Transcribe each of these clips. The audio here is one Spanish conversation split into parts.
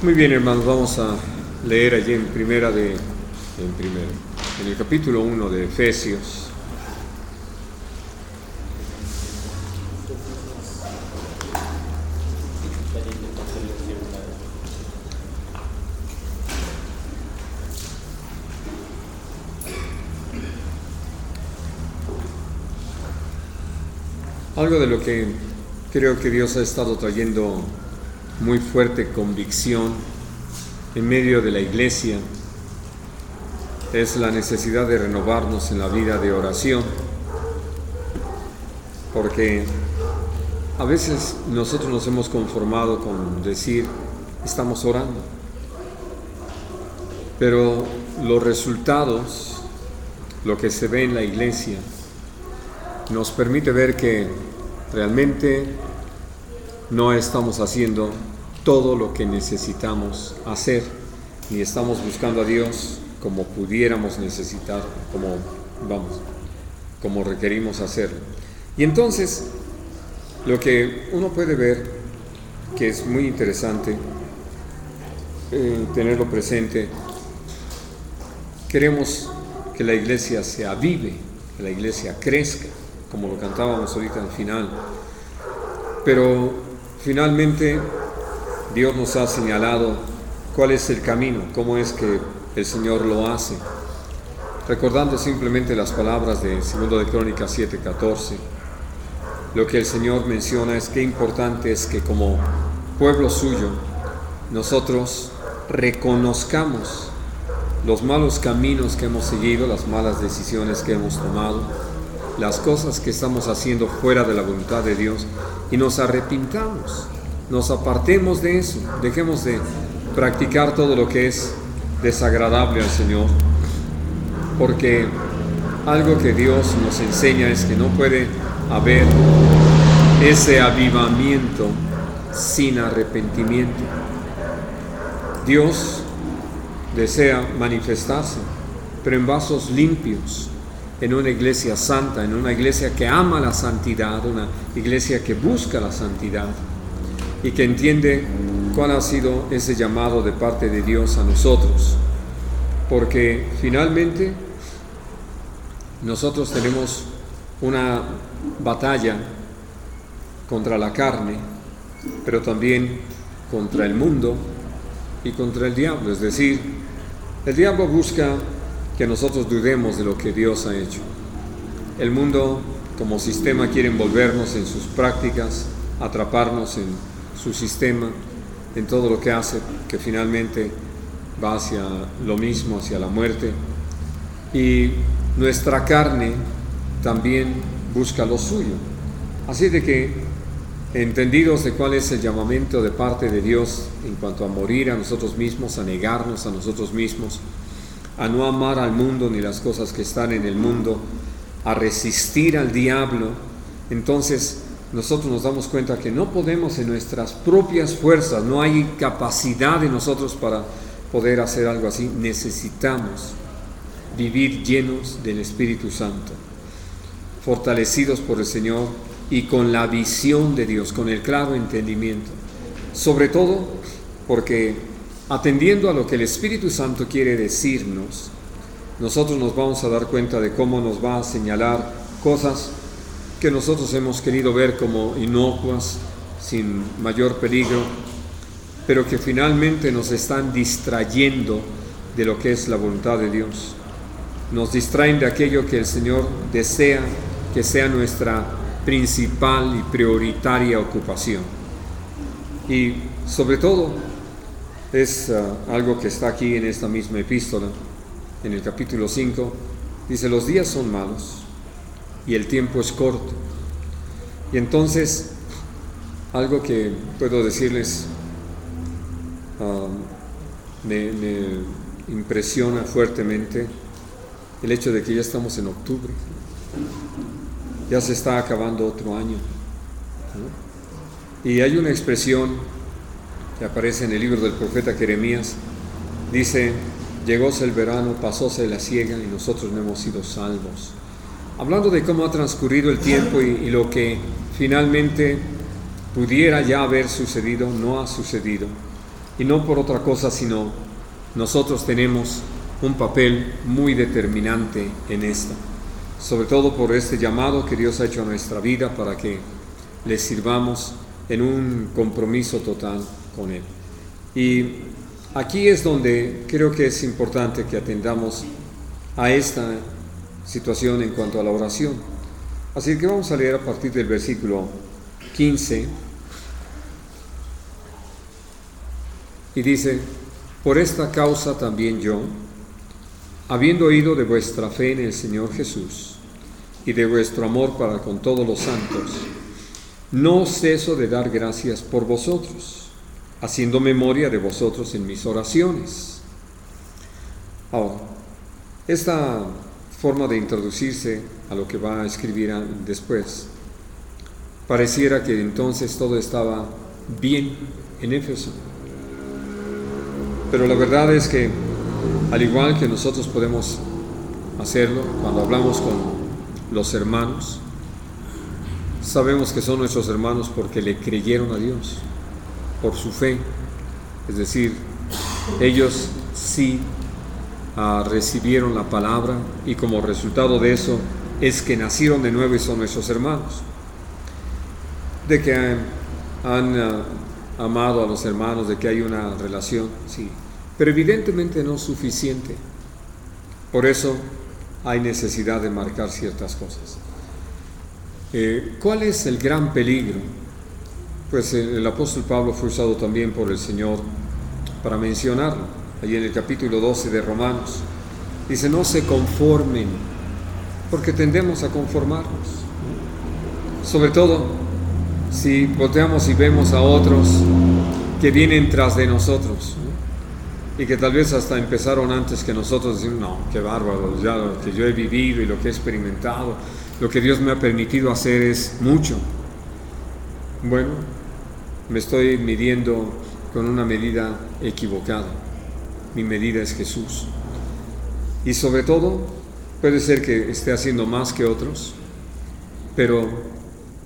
Muy bien, hermanos, vamos a leer allí en el capítulo 1 de Efesios. Algo de lo que creo que Dios ha estado trayendo muy fuerte convicción en medio de la iglesia es la necesidad de renovarnos en la vida de oración, porque a veces nosotros nos hemos conformado con decir estamos orando, pero los resultados, lo que se ve en la iglesia, nos permite ver que realmente no estamos haciendo todo lo que necesitamos hacer, ni estamos buscando a Dios como pudiéramos necesitar, como requerimos hacerlo. Y entonces, lo que uno puede ver, que es muy interesante tenerlo presente, queremos que la iglesia se avive, que la iglesia crezca, como lo cantábamos ahorita al final, pero finalmente Dios nos ha señalado cuál es el camino, cómo es que el Señor lo hace. Recordando simplemente las palabras de 2 de Crónicas 7:14, lo que el Señor menciona es que importante es que como pueblo suyo nosotros reconozcamos los malos caminos que hemos seguido, las malas decisiones que hemos tomado, las cosas que estamos haciendo fuera de la voluntad de Dios, y nos arrepintamos, nos apartemos de eso, dejemos de practicar todo lo que es desagradable al Señor, porque algo que Dios nos enseña es que no puede haber ese avivamiento sin arrepentimiento. Dios desea manifestarse, pero en vasos limpios, en una iglesia santa, en una iglesia que ama la santidad, una iglesia que busca la santidad y que entiende cuál ha sido ese llamado de parte de Dios a nosotros, porque finalmente nosotros tenemos una batalla contra la carne, pero también contra el mundo y contra el diablo. Es decir, el diablo busca que nosotros dudemos de lo que Dios ha hecho. El mundo como sistema quiere envolvernos en sus prácticas, atraparnos en su sistema, en todo lo que hace, que finalmente va hacia lo mismo, hacia la muerte. Y nuestra carne también busca lo suyo. Así de que, entendidos de cuál es el llamamiento de parte de Dios en cuanto a morir a nosotros mismos, a negarnos a nosotros mismos, a no amar al mundo ni las cosas que están en el mundo, a resistir al diablo, entonces nosotros nos damos cuenta que no podemos en nuestras propias fuerzas, no hay capacidad de nosotros para poder hacer algo así. Necesitamos vivir llenos del Espíritu Santo, fortalecidos por el Señor y con la visión de Dios, con el claro entendimiento, sobre todo porque atendiendo a lo que el Espíritu Santo quiere decirnos, nosotros nos vamos a dar cuenta de cómo nos va a señalar cosas que nosotros hemos querido ver como inocuas, sin mayor peligro, pero que finalmente nos están distrayendo de lo que es la voluntad de Dios. Nos distraen de aquello que el Señor desea que sea nuestra principal y prioritaria ocupación. Y sobre todo es algo que está aquí en esta misma epístola, en el capítulo 5, dice: los días son malos y el tiempo es corto. Y entonces, algo que puedo decirles me impresiona fuertemente el hecho de que ya estamos en octubre, ya se está acabando otro año, ¿no? Y hay una expresión que aparece en el libro del profeta Jeremías, dice: llegóse el verano, pasóse la siega y nosotros no hemos sido salvos. Hablando de cómo ha transcurrido el tiempo y lo que finalmente pudiera ya haber sucedido, no ha sucedido. Y no por otra cosa, sino nosotros tenemos un papel muy determinante en esto. Sobre todo por este llamado que Dios ha hecho a nuestra vida para que le sirvamos en un compromiso total con Él. Y aquí es donde creo que es importante que atendamos a esta situación en cuanto a la oración. Así que vamos a leer a partir del versículo 15. Y dice: por esta causa también yo, habiendo oído de vuestra fe en el Señor Jesús y de vuestro amor para con todos los santos, no ceso de dar gracias por vosotros, haciendo memoria de vosotros en mis oraciones. Ahora, esta forma de introducirse a lo que va a escribir después, pareciera que entonces todo estaba bien en Éfeso. Pero la verdad es que, al igual que nosotros podemos hacerlo cuando hablamos con los hermanos, sabemos que son nuestros hermanos porque le creyeron a Dios, por su fe. Es decir, ellos sí recibieron la palabra, y como resultado de eso es que nacieron de nuevo y son nuestros hermanos. De que han amado a los hermanos, de que hay una relación, sí, pero evidentemente no suficiente. Por eso hay necesidad de marcar ciertas cosas. ¿Cuál es el gran peligro? Pues el apóstol Pablo fue usado también por el Señor para mencionarlo. Allí en el capítulo 12 de Romanos dice: no se conformen, porque tendemos a conformarnos. Sobre todo si volteamos y vemos a otros que vienen tras de nosotros, ¿no? Y que tal vez hasta empezaron antes que nosotros. Decimos: no, qué bárbaro, ya lo que yo he vivido y lo que he experimentado, lo que Dios me ha permitido hacer es mucho. Bueno, me estoy midiendo con una medida equivocada. Mi medida es Jesús. Y sobre todo, puede ser que esté haciendo más que otros, pero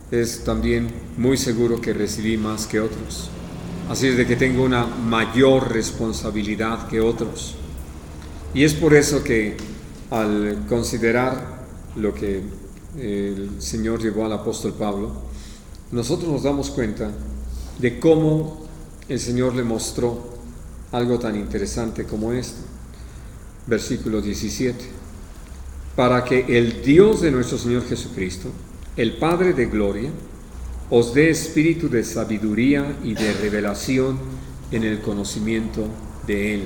es también muy seguro que recibí más que otros. Así es de que tengo una mayor responsabilidad que otros. Y es por eso que al considerar lo que el Señor llevó al apóstol Pablo, nosotros nos damos cuenta de cómo el Señor le mostró algo tan interesante como esto. Versículo 17: para que el Dios de nuestro Señor Jesucristo, el Padre de gloria, os dé espíritu de sabiduría y de revelación en el conocimiento de Él.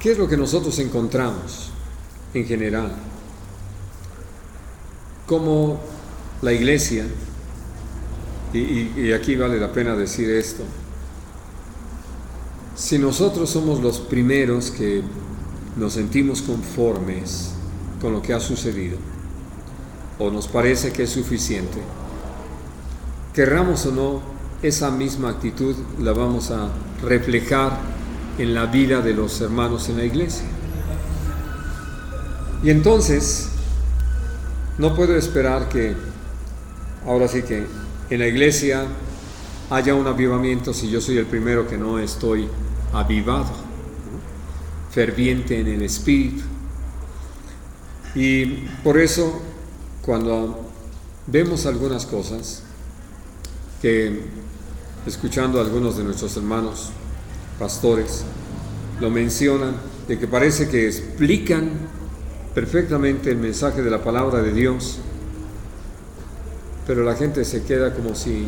¿Qué es lo que nosotros encontramos en general? Como la iglesia, y aquí vale la pena decir esto, si nosotros somos los primeros que nos sentimos conformes con lo que ha sucedido, o nos parece que es suficiente, querramos o no, esa misma actitud la vamos a reflejar en la vida de los hermanos en la iglesia. Y entonces no puedo esperar que ahora sí que en la iglesia haya un avivamiento si yo soy el primero que no estoy avivado, ¿no? Ferviente en el espíritu. Y por eso, cuando vemos algunas cosas que, escuchando a algunos de nuestros hermanos pastores, lo mencionan, de que parece que explican perfectamente el mensaje de la palabra de Dios, pero la gente se queda como si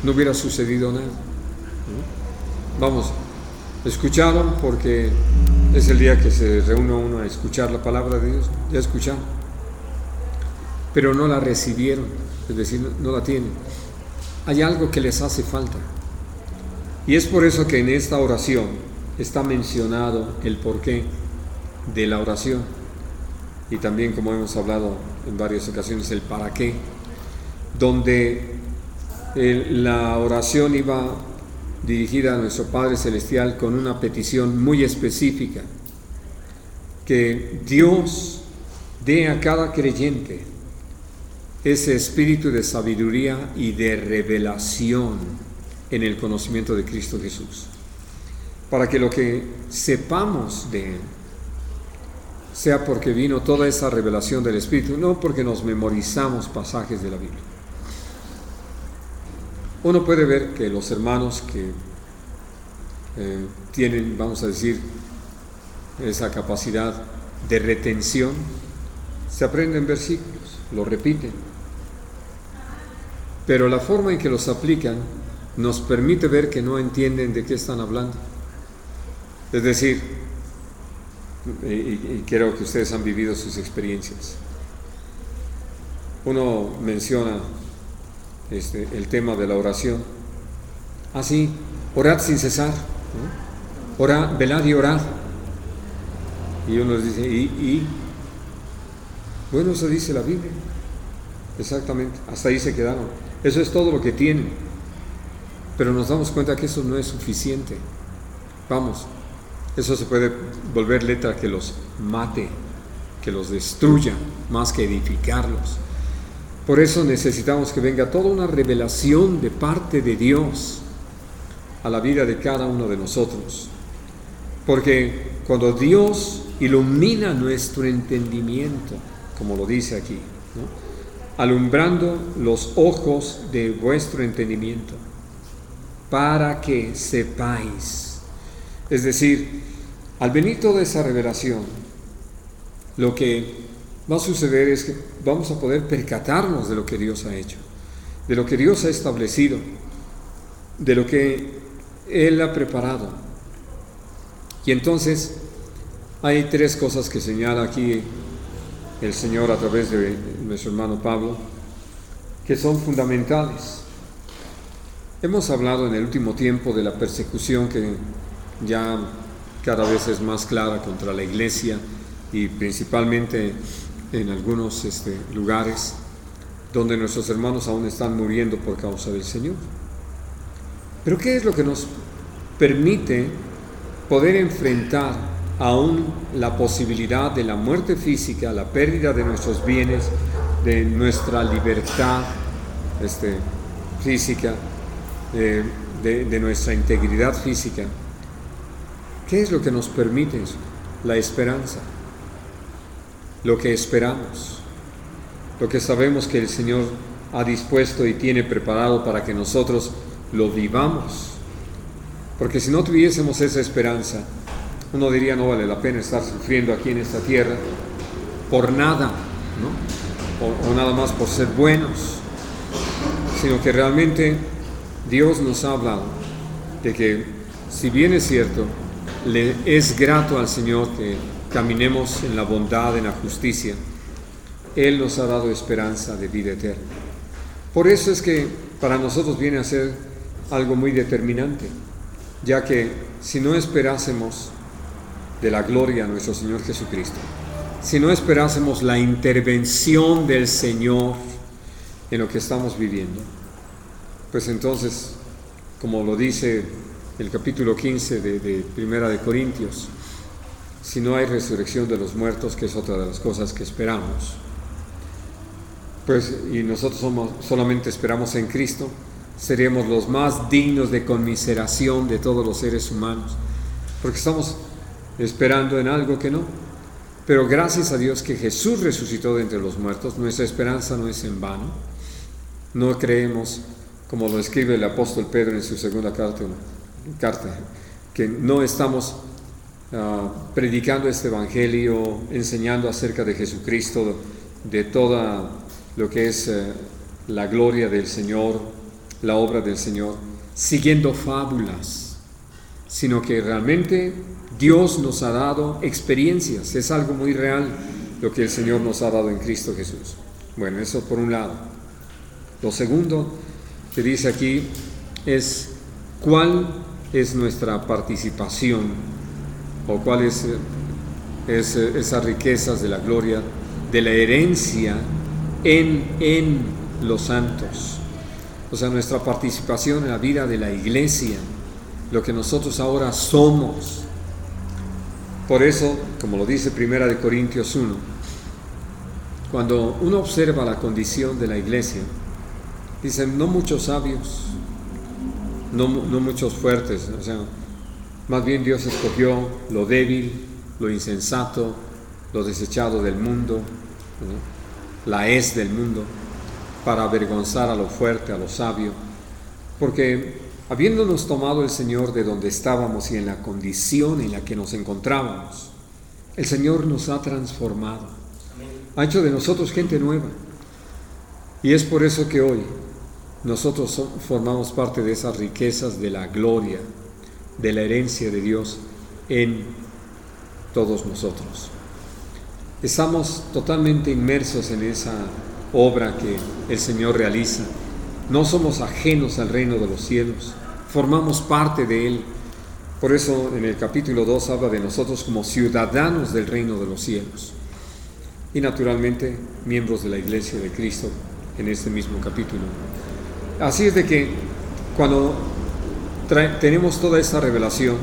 no hubiera sucedido nada, ¿no? Vamos, escucharon porque es el día que se reúne uno a escuchar la palabra de Dios, ya escucharon, pero no la recibieron, es decir, no la tienen. Hay algo que les hace falta. Y es por eso que en esta oración está mencionado el porqué de la oración. Y también, como hemos hablado en varias ocasiones, el para qué. Donde la oración iba dirigida a nuestro Padre Celestial con una petición muy específica. Que Dios dé a cada creyente ese espíritu de sabiduría y de revelación en el conocimiento de Cristo Jesús, para que lo que sepamos de Él sea porque vino toda esa revelación del Espíritu, no porque nos memorizamos pasajes de la Biblia. Uno puede ver que los hermanos que tienen, vamos a decir, esa capacidad de retención, se aprenden versículos, lo repiten, pero la forma en que los aplican nos permite ver que no entienden de qué están hablando. Es decir, y creo que ustedes han vivido sus experiencias, uno menciona el tema de la oración, así, orad sin cesar, ¿no? Orad, velad y orad, y uno les dice, bueno, eso dice la Biblia, exactamente, hasta ahí se quedaron, eso es todo lo que tienen, pero nos damos cuenta que eso no es suficiente. Vamos, eso se puede volver letra que los mate, que los destruya, más que edificarlos. Por eso necesitamos que venga toda una revelación de parte de Dios a la vida de cada uno de nosotros. Porque cuando Dios ilumina nuestro entendimiento, como lo dice aquí, ¿no? Alumbrando los ojos de vuestro entendimiento, para que sepáis. Es decir, al venir toda esa revelación, lo que va a suceder es que vamos a poder percatarnos de lo que Dios ha hecho, de lo que Dios ha establecido, de lo que Él ha preparado. Y entonces hay tres cosas que señala aquí el Señor a través de nuestro hermano Pablo, que son fundamentales. Hemos hablado en el último tiempo de la persecución que ya cada vez es más clara contra la iglesia, y principalmente en algunos lugares donde nuestros hermanos aún están muriendo por causa del Señor. Pero ¿qué es lo que nos permite poder enfrentar aún la posibilidad de la muerte física, la pérdida de nuestros bienes, de nuestra libertad física, de nuestra integridad física? ¿Qué es lo que nos permite eso? La esperanza, lo que esperamos, lo que sabemos que el Señor ha dispuesto y tiene preparado para que nosotros lo vivamos. Porque si no tuviésemos esa esperanza, uno diría, no vale la pena estar sufriendo aquí en esta tierra por nada, ¿no? O nada más por ser buenos, sino que realmente Dios nos ha hablado de que, si bien es cierto, le es grato al Señor que caminemos en la bondad, en la justicia, Él nos ha dado esperanza de vida eterna. Por eso es que para nosotros viene a ser algo muy determinante, ya que si no esperásemos de la gloria a nuestro Señor Jesucristo, si no esperásemos la intervención del Señor en lo que estamos viviendo, pues entonces, como lo dice el capítulo 15 de Primera de Corintios, si no hay resurrección de los muertos, que es otra de las cosas que esperamos, pues, y nosotros solamente esperamos en Cristo, seríamos los más dignos de conmiseración de todos los seres humanos, porque estamos esperando en algo que no. Pero gracias a Dios que Jesús resucitó de entre los muertos, nuestra esperanza no es en vano. No creemos, como lo escribe el apóstol Pedro en su segunda carta, que no estamos predicando este evangelio, enseñando acerca de Jesucristo, de toda lo que es la gloria del Señor, la obra del Señor, siguiendo fábulas, sino que realmente Dios nos ha dado experiencias. Es algo muy real lo que el Señor nos ha dado en Cristo Jesús. Bueno, eso por un lado. Lo segundo que dice aquí es cuál es nuestra participación, o cuál es esas riquezas de la gloria, de la herencia en los santos. O sea, nuestra participación en la vida de la iglesia, lo que nosotros ahora somos. Por eso, como lo dice Primera de Corintios 1, cuando uno observa la condición de la iglesia, dicen, no muchos sabios, no muchos fuertes, o sea, más bien Dios escogió lo débil, lo insensato, lo desechado del mundo, ¿no? La hez del mundo, para avergonzar a lo fuerte, a lo sabio, porque habiéndonos tomado el Señor de donde estábamos y en la condición en la que nos encontrábamos, el Señor nos ha transformado, ha hecho de nosotros gente nueva, y es por eso que hoy nosotros formamos parte de esas riquezas de la gloria, de la herencia de Dios en todos nosotros. Estamos totalmente inmersos en esa obra que el Señor realiza. No somos ajenos al reino de los cielos, formamos parte de Él. Por eso en el capítulo 2 habla de nosotros como ciudadanos del reino de los cielos. Y naturalmente miembros de la Iglesia de Cristo en este mismo capítulo. Así es de que cuando tenemos toda esta revelación,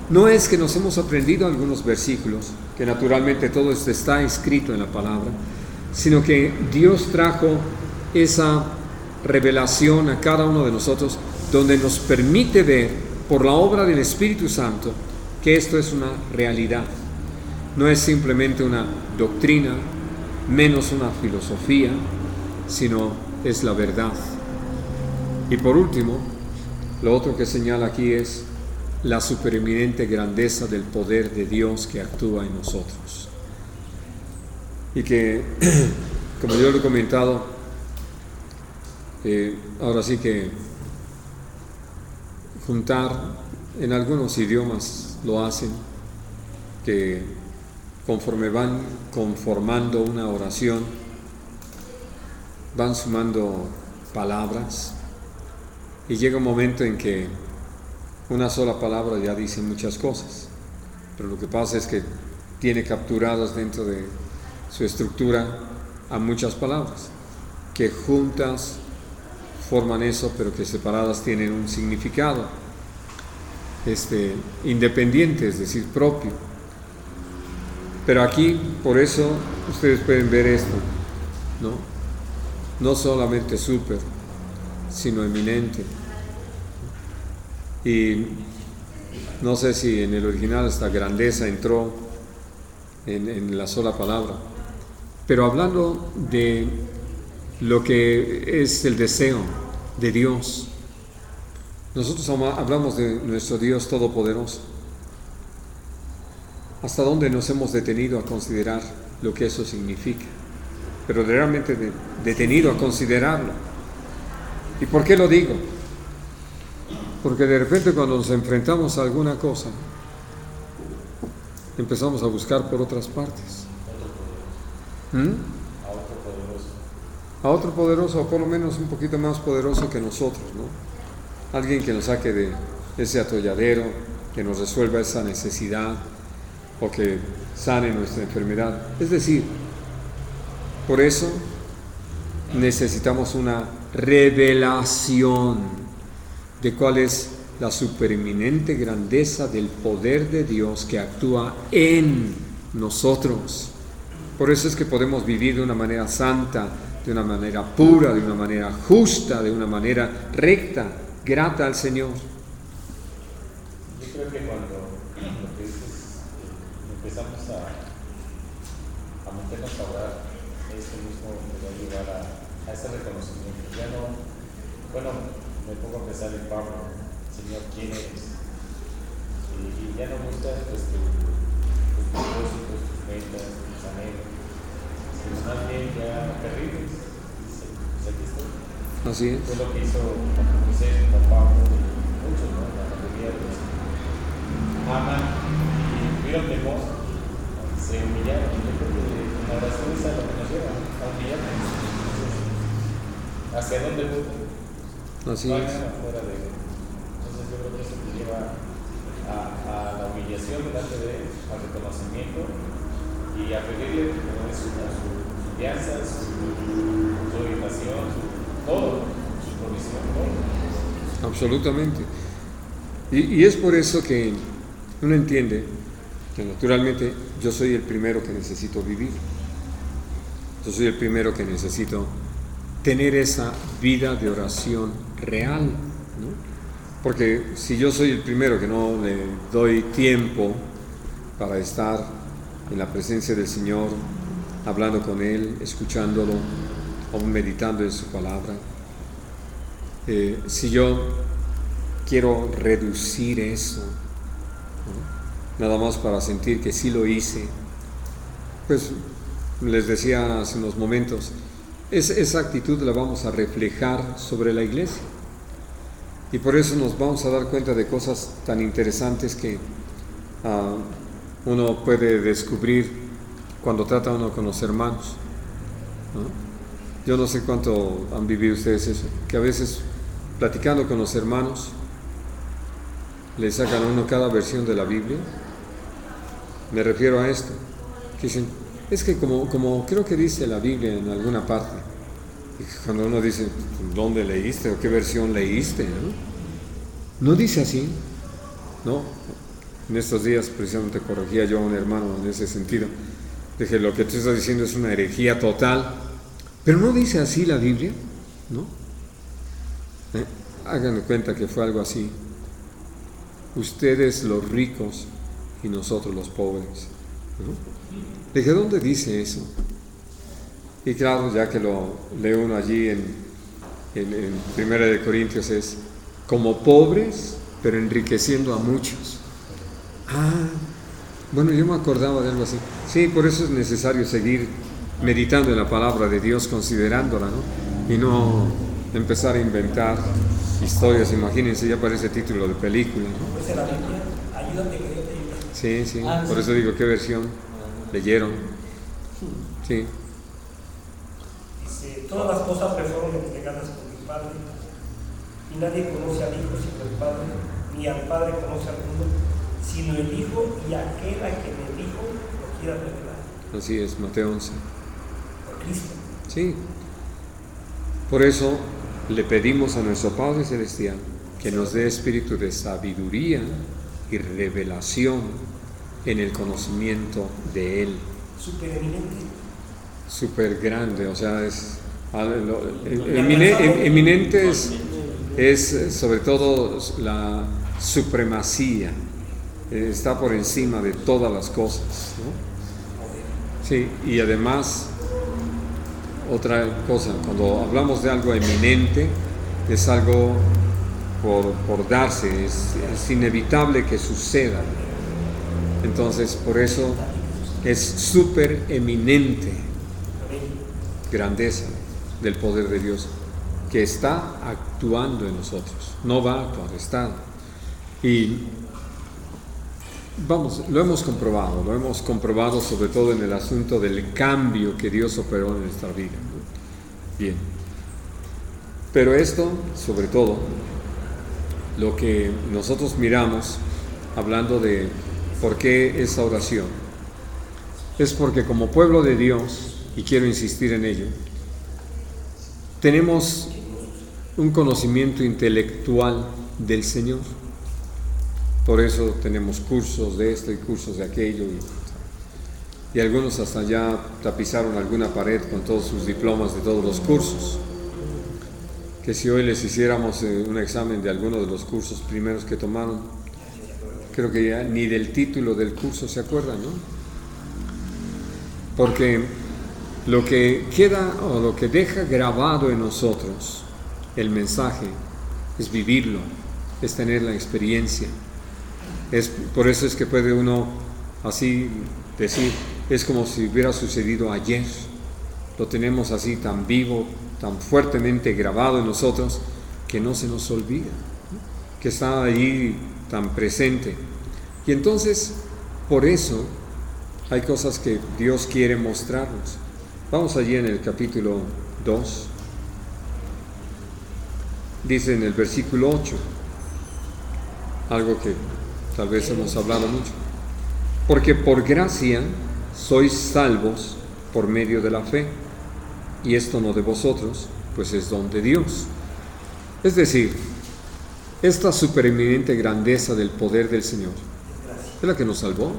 no es que nos hemos aprendido algunos versículos, que naturalmente todo esto está escrito en la palabra, sino que Dios trajo esa revelación a cada uno de nosotros, donde nos permite ver por la obra del Espíritu Santo que esto es una realidad. No es simplemente una doctrina, menos una filosofía, sino es la verdad. Y por último, lo otro que señala aquí es la supereminente grandeza del poder de Dios que actúa en nosotros. Y que, como yo lo he comentado, ahora sí que juntar, en algunos idiomas lo hacen, que conforme van conformando una oración, van sumando palabras, y llega un momento en que una sola palabra ya dice muchas cosas, pero lo que pasa es que tiene capturadas dentro de su estructura a muchas palabras, que juntas forman eso, pero que separadas tienen un significado independiente, es decir, propio. Pero aquí, por eso, ustedes pueden ver esto, ¿no? No solamente súper, sino eminente. Y no sé si en el original esta grandeza entró en la sola palabra, pero hablando de lo que es el deseo de Dios, nosotros hablamos de nuestro Dios todopoderoso. ¿Hasta dónde nos hemos detenido a considerar lo que eso significa? Pero realmente detenido a considerarlo. ¿Y por qué lo digo? Porque de repente cuando nos enfrentamos a alguna cosa, empezamos a buscar por otras partes. A otro poderoso, o por lo menos un poquito más poderoso que nosotros, ¿no? Alguien que nos saque de ese atolladero, que nos resuelva esa necesidad, o que sane nuestra enfermedad. Es decir, por eso necesitamos una revelación de cuál es la supereminente grandeza del poder de Dios que actúa en nosotros. Por eso es que podemos vivir de una manera santa, de una manera pura, de una manera justa, de una manera recta, grata al Señor. Yo creo que cuando lo que dices, empezamos a meternos a orar, eso mismo nos va a llevar a ese reconocimiento. Ya no, bueno, me pongo a pensar en Pablo, Señor, ¿quién eres? Y ya no buscas tus propósitos, tus metas, tus anhelos, sino más bien ya te rindes. Pues aquí estoy. Así es. Fue lo que hizo Moisés con Pablo y muchos, ¿no? La mayoría de los aman y tuvieron temor, se humillaron. Yo creo que la oración es a lo que nos lleva, a humillarnos. ¿Hacia dónde buscan? Así no hay es. nada fuera de él. Entonces yo creo que eso te lleva a la humillación delante de él, al reconocimiento y a pedirle como es su guianza, su orientación, todo, su provisión, todo. Absolutamente. Y es por eso que uno entiende que naturalmente yo soy el primero que necesito vivir. Yo soy el primero que necesito tener esa vida de oración real, ¿no? Porque si yo soy el primero que no le doy tiempo para estar en la presencia del Señor, hablando con Él, escuchándolo, o meditando en su palabra, si yo quiero reducir eso, ¿no?, nada más para sentir que sí lo hice, pues les decía hace unos momentos, esa actitud la vamos a reflejar sobre la iglesia. Y por eso nos vamos a dar cuenta de cosas tan interesantes que uno puede descubrir cuando trata uno con los hermanos, ¿no? Yo no sé cuánto han vivido ustedes eso, que a veces platicando con los hermanos le sacan a uno cada versión de la Biblia. Me refiero a esto, que dicen, es que como creo que dice la Biblia en alguna parte, y cuando uno dice, ¿dónde leíste o qué versión leíste?, ¿no? No dice así, ¿no? En estos días precisamente corregía yo a un hermano en ese sentido. Dije, lo que tú estás diciendo es una herejía total, pero no dice así la Biblia, ¿no? Hagan de cuenta que fue algo así. Ustedes los ricos y nosotros los pobres, ¿no? Dije, ¿dónde dice eso? Y claro, ya que lo lee uno allí en 1 Corintios es como pobres, pero enriqueciendo a muchos. Bueno, yo me acordaba de algo así. Sí, por eso es necesario seguir meditando en la palabra de Dios, considerándola, ¿no? Y no empezar a inventar historias. Imagínense, ya parece título de película, ¿no? Pues en la Biblia, ayúdate que yo te ayude. Sí, por eso digo, ¿qué versión leyeron? Sí. Dice, todas las cosas me fueron entregadas por mi Padre, y nadie conoce al Hijo sino el Padre, ni al Padre conoce al mundo, sino el Hijo y aquel a quien el Hijo lo quiera revelar. Así es, Mateo 11. Por Cristo. Sí. Por eso le pedimos a nuestro Padre Celestial que nos dé espíritu de sabiduría y revelación en el conocimiento de Él. Supereminente. Súper grande, o sea, es eminente es sobre todo la supremacía, está por encima de todas las cosas, ¿no? Sí, y además otra cosa, cuando hablamos de algo eminente, es algo por darse, es inevitable que suceda. Entonces, por eso es súper eminente grandeza del poder de Dios que está actuando en nosotros, no va a actuar, está. Y vamos, lo hemos comprobado sobre todo en el asunto del cambio que Dios operó en nuestra vida, ¿no? Bien, pero esto, sobre todo, lo que nosotros miramos, hablando de por qué esa oración, es porque como pueblo de Dios, y quiero insistir en ello, tenemos un conocimiento intelectual del Señor. Por eso tenemos cursos de esto y cursos de aquello, y algunos hasta ya tapizaron alguna pared con todos sus diplomas de todos los cursos. Que si hoy les hiciéramos un examen de alguno de los cursos primeros que tomaron, creo que ya ni del título del curso se acuerdan, ¿no? Porque lo que queda o lo que deja grabado en nosotros el mensaje es vivirlo, es tener la experiencia. Por eso es que puede uno así decir, es como si hubiera sucedido ayer. Lo tenemos así tan vivo, tan fuertemente grabado en nosotros, que no se nos olvida, ¿no? Que está allí tan presente. Y entonces, por eso, hay cosas que Dios quiere mostrarnos. Vamos allí en el capítulo 2. Dice en el versículo 8, algo que tal vez hemos hablado mucho. Porque por gracia sois salvos por medio de la fe, y esto no de vosotros, pues es don de Dios. Es decir, esta supereminente grandeza del poder del Señor es la que nos salvó.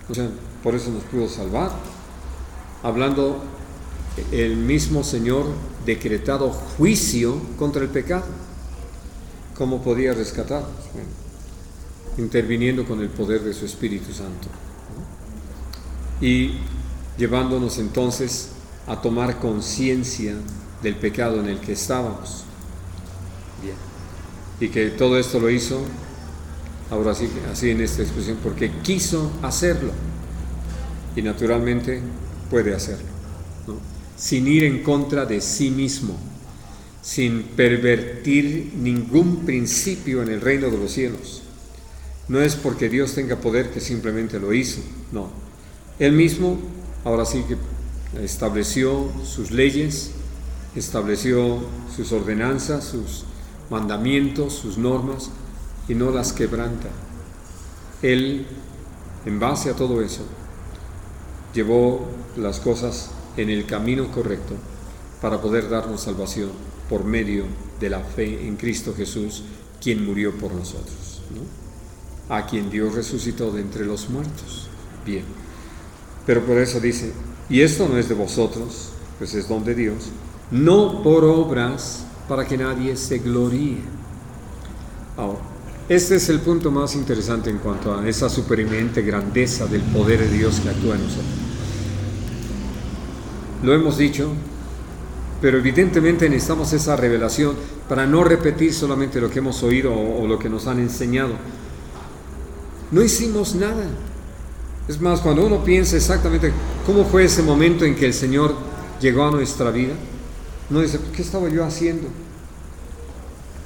O sea, por eso nos pudo salvar. Hablando, el mismo Señor decretado juicio contra el pecado. ¿Cómo podía rescatarnos? Bueno, interviniendo con el poder de su Espíritu Santo, ¿no? Y llevándonos entonces a tomar conciencia del pecado en el que estábamos. Bien. Y que todo esto lo hizo, ahora sí, así en esta expresión, porque quiso hacerlo. Y naturalmente puede hacerlo, ¿no? Sin ir en contra de sí mismo, sin pervertir ningún principio en el reino de los cielos. No es porque Dios tenga poder que simplemente lo hizo, no. Él mismo, ahora sí que estableció sus leyes, estableció sus ordenanzas, sus mandamientos, sus normas, y no las quebranta. Él, en base a todo eso, llevó las cosas en el camino correcto para poder darnos salvación por medio de la fe en Cristo Jesús, quien murió por nosotros, ¿no? A quien Dios resucitó de entre los muertos. Bien, pero por eso dice, y esto no es de vosotros, pues es don de Dios, no por obras para que nadie se gloríe. Ahora, este es el punto más interesante en cuanto a esa supereminente grandeza del poder de Dios que actúa en nosotros. Lo hemos dicho, pero evidentemente necesitamos esa revelación para no repetir solamente lo que hemos oído o lo que nos han enseñado. No hicimos nada. Es más, cuando uno piensa exactamente cómo fue ese momento en que el Señor llegó a nuestra vida, uno dice, ¿qué estaba yo haciendo?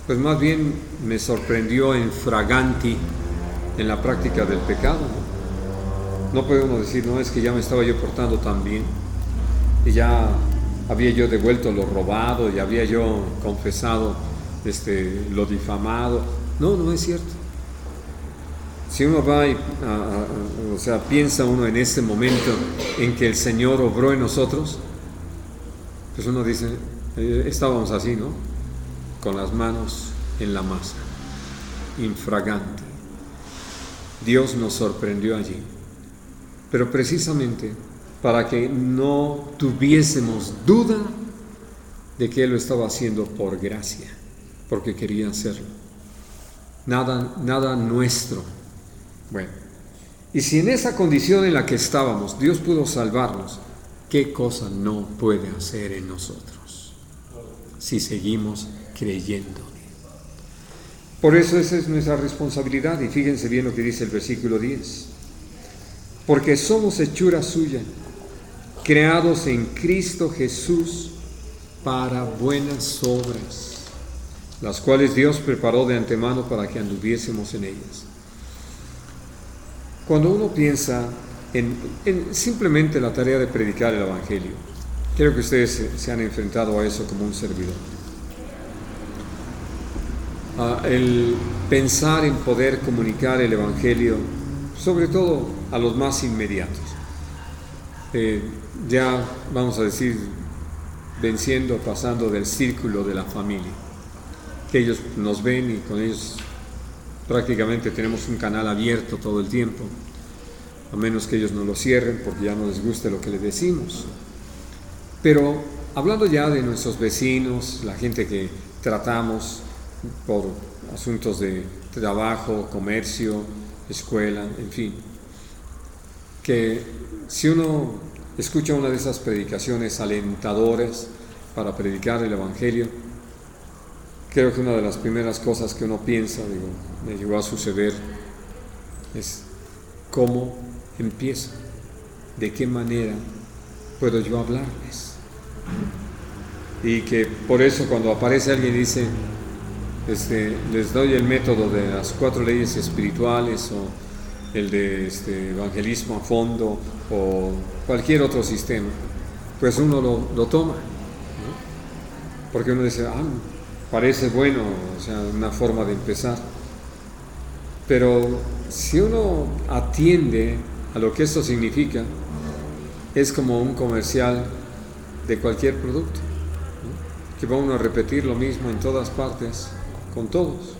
Pues más bien me sorprendió en fraganti en la práctica del pecado, ¿no? No puede uno decir, no, es que ya me estaba yo portando tan bien y ya había yo devuelto lo robado, ya había yo confesado lo difamado. No, no es cierto. Si uno va piensa uno en ese momento en que el Señor obró en nosotros, pues uno dice, estábamos así, ¿no? Con las manos en la masa, infraganti. Dios nos sorprendió allí, pero precisamente para que no tuviésemos duda de que Él lo estaba haciendo por gracia, porque quería hacerlo. Nada nuestro. Bueno, y si en esa condición en la que estábamos Dios pudo salvarnos, ¿qué cosa no puede hacer en nosotros? Si seguimos creyendo. Por eso esa es nuestra responsabilidad, y fíjense bien lo que dice el versículo 10. Porque somos hechura suya, creados en Cristo Jesús para buenas obras, las cuales Dios preparó de antemano para que anduviésemos en ellas. Cuando uno piensa en simplemente la tarea de predicar el Evangelio, creo que ustedes se han enfrentado a eso como un servidor. El pensar en poder comunicar el Evangelio, sobre todo a los más inmediatos. Ya vamos a decir, pasando del círculo de la familia, que ellos nos ven y con ellos prácticamente tenemos un canal abierto todo el tiempo, a menos que ellos no lo cierren porque ya no les guste lo que les decimos. Pero hablando ya de nuestros vecinos, la gente que tratamos por asuntos de trabajo, comercio, escuela, en fin, que si uno escucha una de esas predicaciones alentadoras para predicar el Evangelio, creo que una de las primeras cosas que uno piensa, me llegó a suceder, es cómo empiezo, de qué manera puedo yo hablarles. Y que por eso cuando aparece alguien y dice, les doy el método de las 4 leyes espirituales o el de evangelismo a fondo o cualquier otro sistema, pues uno lo toma, ¿no? Porque uno dice, parece bueno, o sea, una forma de empezar. Pero si uno atiende a lo que esto significa, es como un comercial de cualquier producto, ¿no? Que va uno a repetir lo mismo en todas partes, con todos.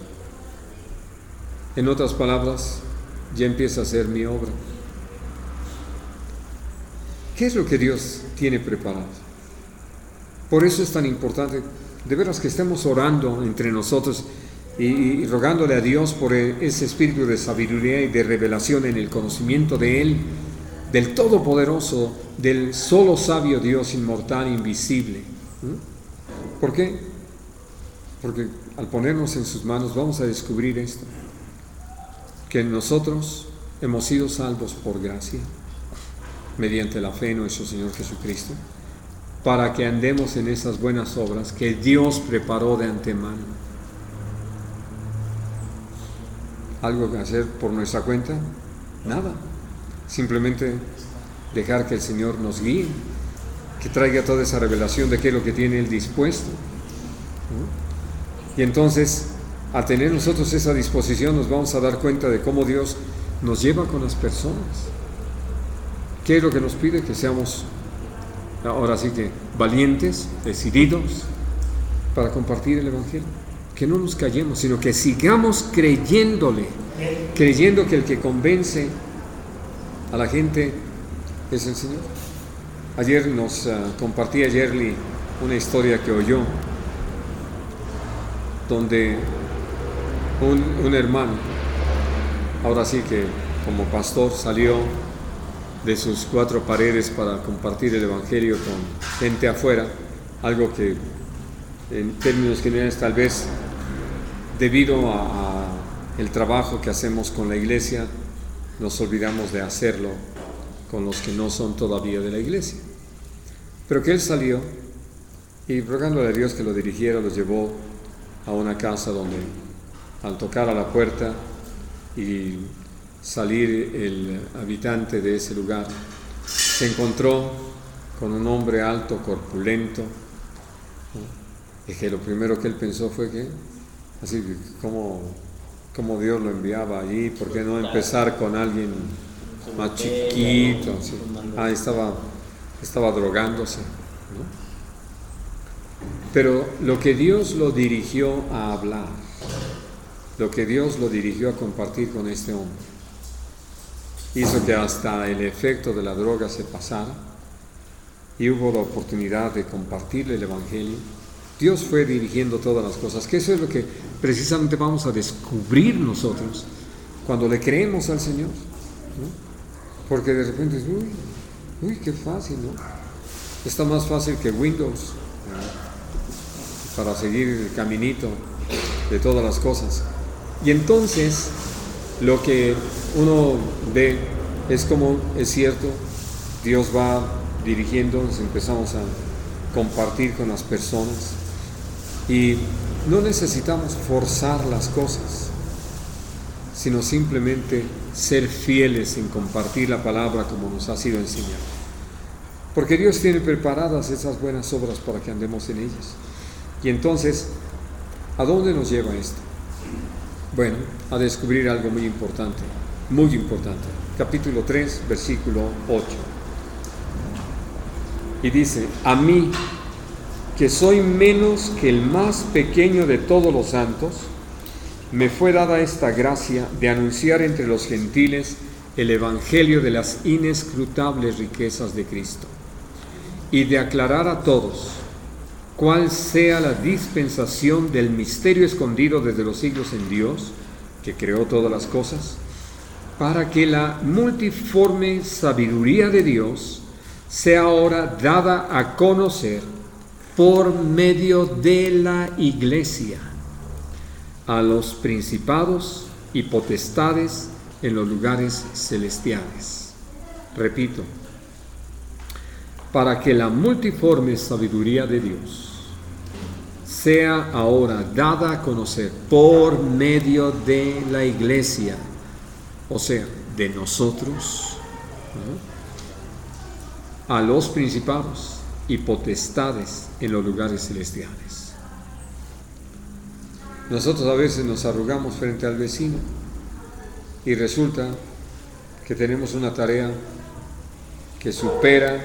En otras palabras, ya empieza a ser mi obra. ¿Qué es lo que Dios tiene preparado? Por eso es tan importante, de veras, que estemos orando entre nosotros y rogándole a Dios por ese espíritu de sabiduría y de revelación en el conocimiento de Él, del Todopoderoso, del solo sabio Dios inmortal, invisible. ¿Por qué? Porque al ponernos en sus manos vamos a descubrir esto, que nosotros hemos sido salvos por gracia, mediante la fe en nuestro Señor Jesucristo, para que andemos en esas buenas obras que Dios preparó de antemano. ¿Algo que hacer por nuestra cuenta? Nada. Simplemente dejar que el Señor nos guíe, que traiga toda esa revelación de qué es lo que tiene Él dispuesto. Y entonces, al tener nosotros esa disposición, nos vamos a dar cuenta de cómo Dios nos lleva con las personas. ¿Qué es lo que nos pide? Que seamos, ahora sí que, valientes, decididos para compartir el Evangelio. Que no nos callemos, sino que sigamos creyéndole, creyendo que el que convence a la gente es el Señor. Ayer nos compartía Yerli una historia que oyó, donde un hermano, ahora sí que como pastor, salió de sus 4 paredes para compartir el Evangelio con gente afuera, algo que en términos generales tal vez debido a el trabajo que hacemos con la iglesia nos olvidamos de hacerlo con los que no son todavía de la iglesia. Pero que él salió y rogándole a Dios que lo dirigiera, los llevó a una casa donde al tocar a la puerta y salir el habitante de ese lugar, se encontró con un hombre alto, corpulento, ¿no? Y que lo primero que él pensó fue que, así como Dios lo enviaba allí, ¿por qué no empezar con alguien más chiquito? Así. Estaba drogándose, ¿no? Pero lo que Dios lo dirigió a hablar, lo que Dios lo dirigió a compartir con este hombre, hizo que hasta el efecto de la droga se pasara y hubo la oportunidad de compartirle el Evangelio. Dios fue dirigiendo todas las cosas, que eso es lo que precisamente vamos a descubrir nosotros cuando le creemos al Señor, ¿no? Porque de repente, uy, qué fácil, ¿no? Está más fácil que Windows, ¿no? Para seguir el caminito de todas las cosas. Y entonces lo que uno ve es como, es cierto, Dios va dirigiendo, nos empezamos a compartir con las personas y no necesitamos forzar las cosas, sino simplemente ser fieles en compartir la palabra como nos ha sido enseñado, porque Dios tiene preparadas esas buenas obras para que andemos en ellas. Y entonces, ¿a dónde nos lleva esto? Bueno, a descubrir algo muy importante, capítulo 3, versículo 8, y dice: a mí, que soy menos que el más pequeño de todos los santos, me fue dada esta gracia de anunciar entre los gentiles el evangelio de las inescrutables riquezas de Cristo, y de aclarar a todos cuál sea la dispensación del misterio escondido desde los siglos en Dios, que creó todas las cosas, para que la multiforme sabiduría de Dios sea ahora dada a conocer por medio de la Iglesia a los principados y potestades en los lugares celestiales. Repito, para que la multiforme sabiduría de Dios sea ahora dada a conocer por medio de la Iglesia, o sea, de nosotros, ¿no?, a los principados y potestades en los lugares celestiales. Nosotros a veces nos arrugamos frente al vecino y resulta que tenemos una tarea que supera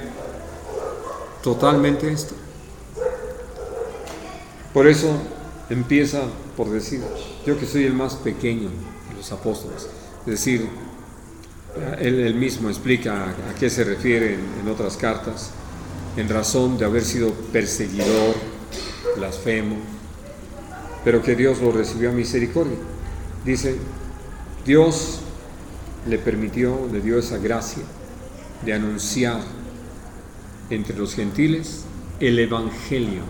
totalmente esto. Por eso empieza por decir: yo que soy el más pequeño de los apóstoles. Es decir, él mismo explica a qué se refiere en otras cartas: en razón de haber sido perseguidor, blasfemo, pero que Dios lo recibió a misericordia. Dice, Dios le permitió, le dio esa gracia de anunciar entre los gentiles el Evangelio.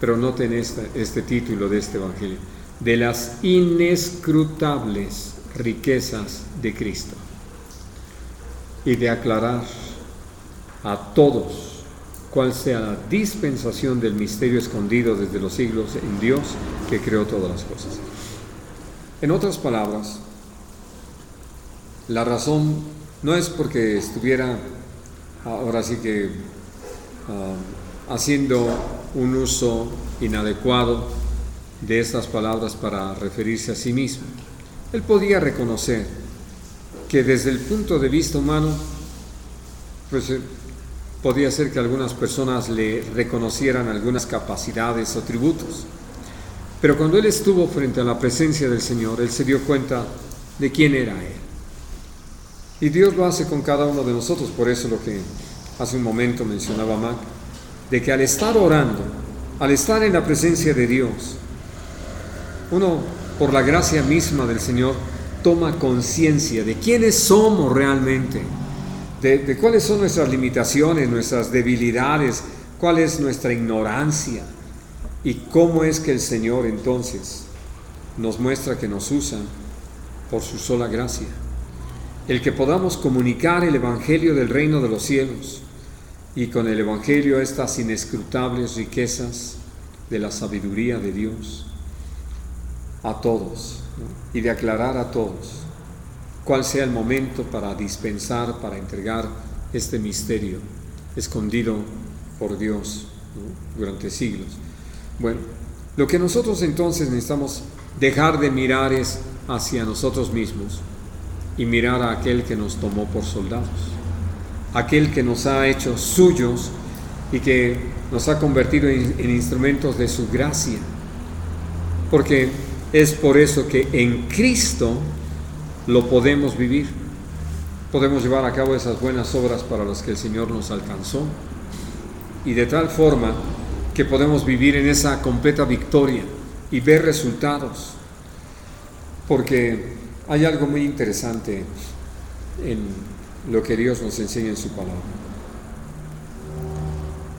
Pero noten este título de este Evangelio: de las inescrutables riquezas de Cristo, y de aclarar a todos cuál sea la dispensación del misterio escondido desde los siglos en Dios que creó todas las cosas. En otras palabras, la razón no es porque estuviera ahora sí que haciendo un uso inadecuado de estas palabras para referirse a sí mismo. Él podía reconocer que desde el punto de vista humano, pues podía ser que algunas personas le reconocieran algunas capacidades o tributos, pero cuando él estuvo frente a la presencia del Señor, él se dio cuenta de quién era él. Y Dios lo hace con cada uno de nosotros. Por eso lo que hace un momento mencionaba Mac, de que al estar orando, al estar en la presencia de Dios, uno, por la gracia misma del Señor, toma conciencia de quiénes somos realmente, de cuáles son nuestras limitaciones, nuestras debilidades, cuál es nuestra ignorancia, y cómo es que el Señor entonces nos muestra que nos usa por su sola gracia. El que podamos comunicar el Evangelio del reino de los cielos, y con el Evangelio estas inescrutables riquezas de la sabiduría de Dios a todos, ¿no? Y de aclarar a todos cuál sea el momento para dispensar, para entregar este misterio escondido por Dios, ¿no? Durante siglos. Bueno, lo que nosotros entonces necesitamos dejar de mirar es hacia nosotros mismos y mirar a aquel que nos tomó por soldados, aquel que nos ha hecho suyos y que nos ha convertido en instrumentos de su gracia. Porque es por eso que en Cristo lo podemos vivir. Podemos llevar a cabo esas buenas obras para las que el Señor nos alcanzó, y de tal forma que podemos vivir en esa completa victoria y ver resultados. Porque hay algo muy interesante en lo que Dios nos enseña en su palabra.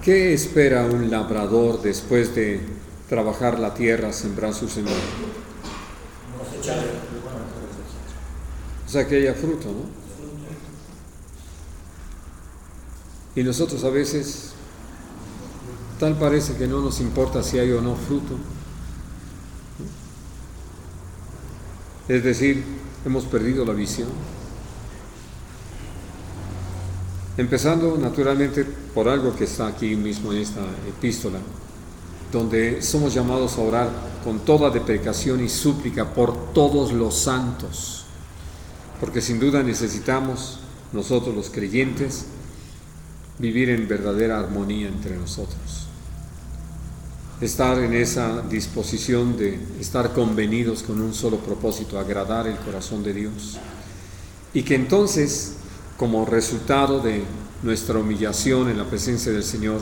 ¿Qué espera un labrador después de trabajar la tierra, sembrar su semilla? Cosechar. O sea, que haya fruto, ¿no? Y nosotros a veces tal parece que no nos importa si hay o no fruto. Es decir, hemos perdido la visión. Empezando naturalmente por algo que está aquí mismo en esta epístola, donde somos llamados a orar con toda deprecación y súplica por todos los santos, porque sin duda necesitamos nosotros los creyentes vivir en verdadera armonía entre nosotros, estar en esa disposición de estar convenidos con un solo propósito, agradar el corazón de Dios, y que entonces, como resultado de nuestra humillación en la presencia del Señor,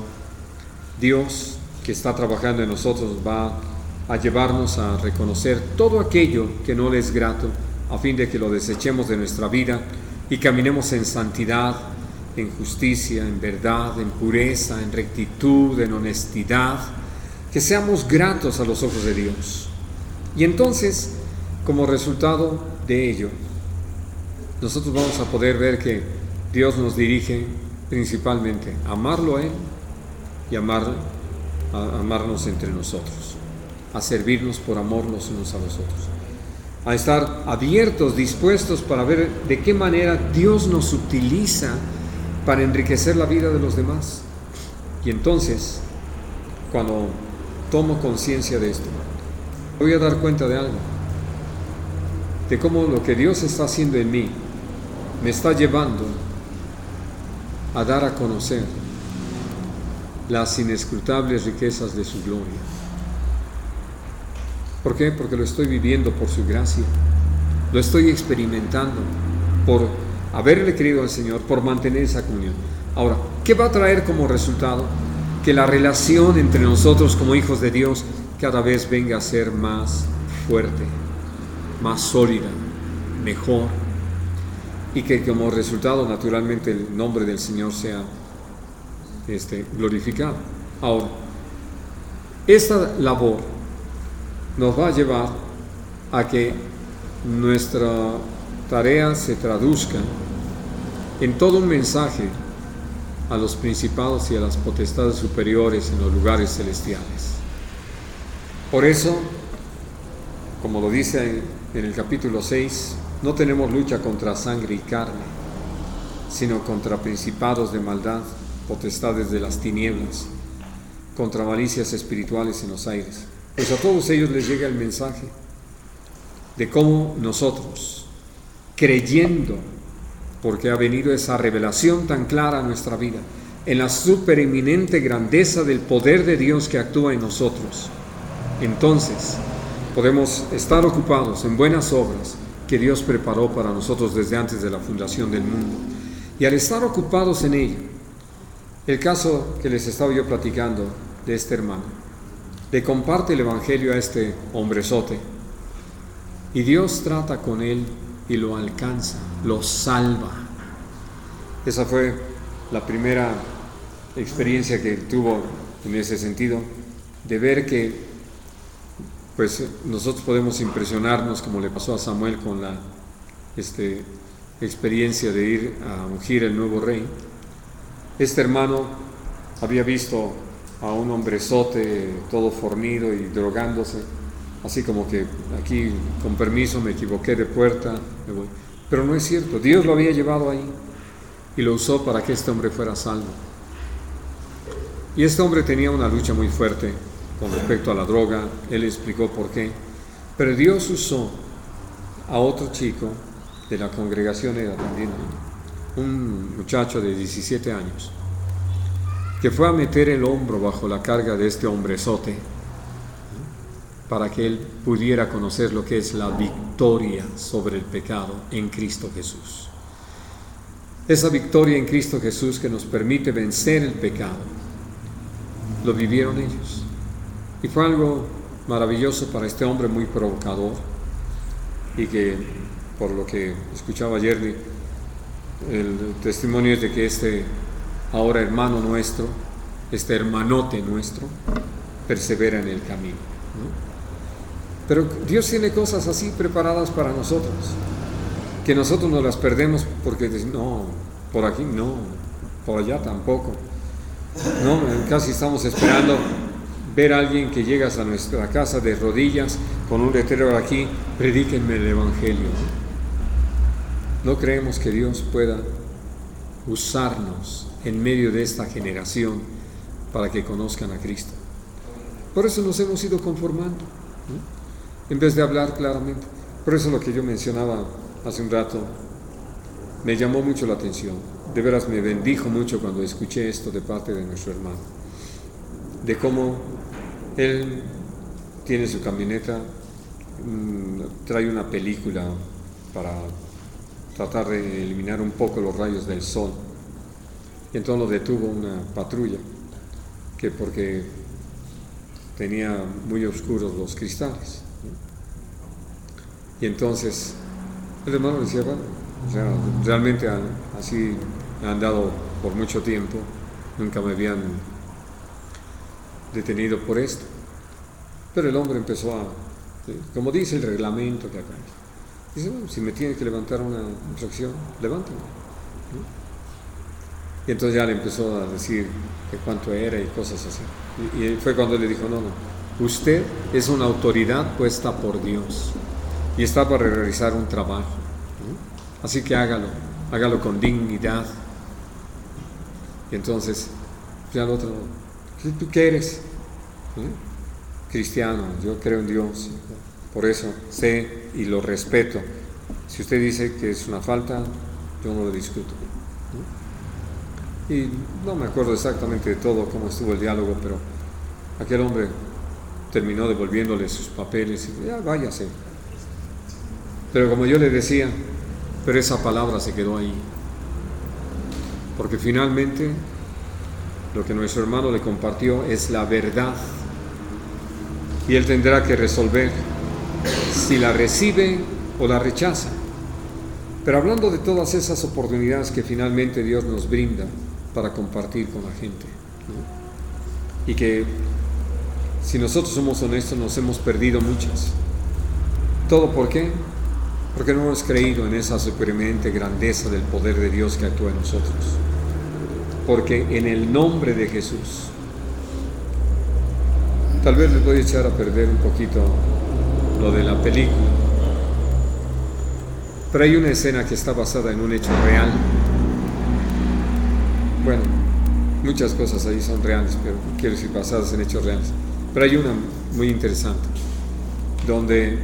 Dios que está trabajando en nosotros va a llevarnos a reconocer todo aquello que no le es grato, a fin de que lo desechemos de nuestra vida y caminemos en santidad, en justicia, en verdad, en pureza, en rectitud, en honestidad, que seamos gratos a los ojos de Dios. Y entonces, como resultado de ello, nosotros vamos a poder ver que Dios nos dirige principalmente a amarlo a Él y a amarnos entre nosotros, a servirnos por amor los unos a los otros, a estar abiertos, dispuestos para ver de qué manera Dios nos utiliza para enriquecer la vida de los demás. Y entonces, cuando tomo conciencia de esto, voy a dar cuenta de algo, de cómo lo que Dios está haciendo en mí me está llevando a dar a conocer las inescrutables riquezas de su gloria. ¿Por qué? Porque lo estoy viviendo por su gracia, lo estoy experimentando por haberle creído al Señor, por mantener esa comunión. Ahora, ¿qué va a traer como resultado? Que la relación entre nosotros como hijos de Dios cada vez venga a ser más fuerte, más sólida, mejor, y que como resultado naturalmente el nombre del Señor sea glorificado. Ahora, esta labor nos va a llevar a que nuestra tarea se traduzca en todo un mensaje a los principados y a las potestades superiores en los lugares celestiales. Por eso, como lo dice en el capítulo 6, no tenemos lucha contra sangre y carne, sino contra principados de maldad, potestades de las tinieblas, contra malicias espirituales en los aires. Pues a todos ellos les llega el mensaje de cómo nosotros, creyendo, porque ha venido esa revelación tan clara a nuestra vida, en la supereminente grandeza del poder de Dios que actúa en nosotros, entonces podemos estar ocupados en buenas obras que Dios preparó para nosotros desde antes de la fundación del mundo. Y al estar ocupados en ello, el caso que les estaba yo platicando de este hermano, le comparte el evangelio a este hombrezote, y Dios trata con él y lo alcanza, lo salva. Esa fue la primera experiencia que tuvo en ese sentido, de ver que pues nosotros podemos impresionarnos, como le pasó a Samuel con la experiencia de ir a ungir el nuevo rey. Este hermano había visto a un hombrezote todo fornido y drogándose, así como que aquí, con permiso, me equivoqué de puerta, me voy. Pero no es cierto, Dios lo había llevado ahí y lo usó para que este hombre fuera salvo. Y este hombre tenía una lucha muy fuerte con respecto a la droga, él explicó por qué, pero Dios usó a otro chico de la congregación, era también un muchacho de 17 años, que fue a meter el hombro bajo la carga de este hombrezote, para que él pudiera conocer lo que es la victoria sobre el pecado en Cristo Jesús. Esa victoria en Cristo Jesús que nos permite vencer el pecado, lo vivieron ellos. Y fue algo maravilloso para este hombre, muy provocador, y que, por lo que escuchaba ayer, el testimonio es de que este ahora hermano nuestro, este hermanote nuestro, persevera en el camino, ¿no? Pero Dios tiene cosas así preparadas para nosotros, que nosotros nos las perdemos porque no, por aquí no, por allá tampoco. No, casi estamos esperando ver a alguien que llega a nuestra casa de rodillas con un letrero aquí, predíquenme el evangelio. No creemos que Dios pueda usarnos en medio de esta generación para que conozcan a Cristo. Por eso nos hemos ido conformando, ¿no? En vez de hablar claramente. Por eso lo que yo mencionaba hace un rato me llamó mucho la atención. De veras me bendijo mucho cuando escuché esto de parte de nuestro hermano, de cómo él tiene su camioneta, trae una película para tratar de eliminar un poco los rayos del sol, y entonces lo detuvo una patrulla, que porque tenía muy oscuros los cristales, ¿no? Y entonces el hermano decía, bueno, o sea, realmente así he andado por mucho tiempo, nunca me habían detenido por esto. Pero el hombre empezó a, como dice el reglamento que acá, dice, bueno, si me tiene que levantar una infracción, levántame, ¿no? Y entonces ya le empezó a decir que cuánto era y cosas así. Y fue cuando le dijo, no, usted es una autoridad puesta por Dios y está para realizar un trabajo, ¿no? Así que hágalo con dignidad. Y entonces, ya el otro, ¿tú qué eres? Cristiano, yo creo en Dios, por eso sé y lo respeto. Si usted dice que es una falta, yo no lo discuto, ¿no? Y no me acuerdo exactamente de todo cómo estuvo el diálogo, pero aquel hombre terminó devolviéndole sus papeles y ya váyase. Pero como yo le decía, pero esa palabra se quedó ahí, porque finalmente lo que nuestro hermano le compartió es la verdad y Él tendrá que resolver si la recibe o la rechaza. Pero hablando de todas esas oportunidades que finalmente Dios nos brinda para compartir con la gente, ¿no? Y que si nosotros somos honestos nos hemos perdido muchas. ¿Todo por qué? Porque no hemos creído en esa supereminente grandeza del poder de Dios que actúa en nosotros. Porque en el nombre de Jesús, tal vez les voy a echar a perder un poquito lo de la película, pero hay una escena que está basada en un hecho real. Bueno, muchas cosas ahí son reales, pero quiero decir basadas en hechos reales. Pero hay una muy interesante, donde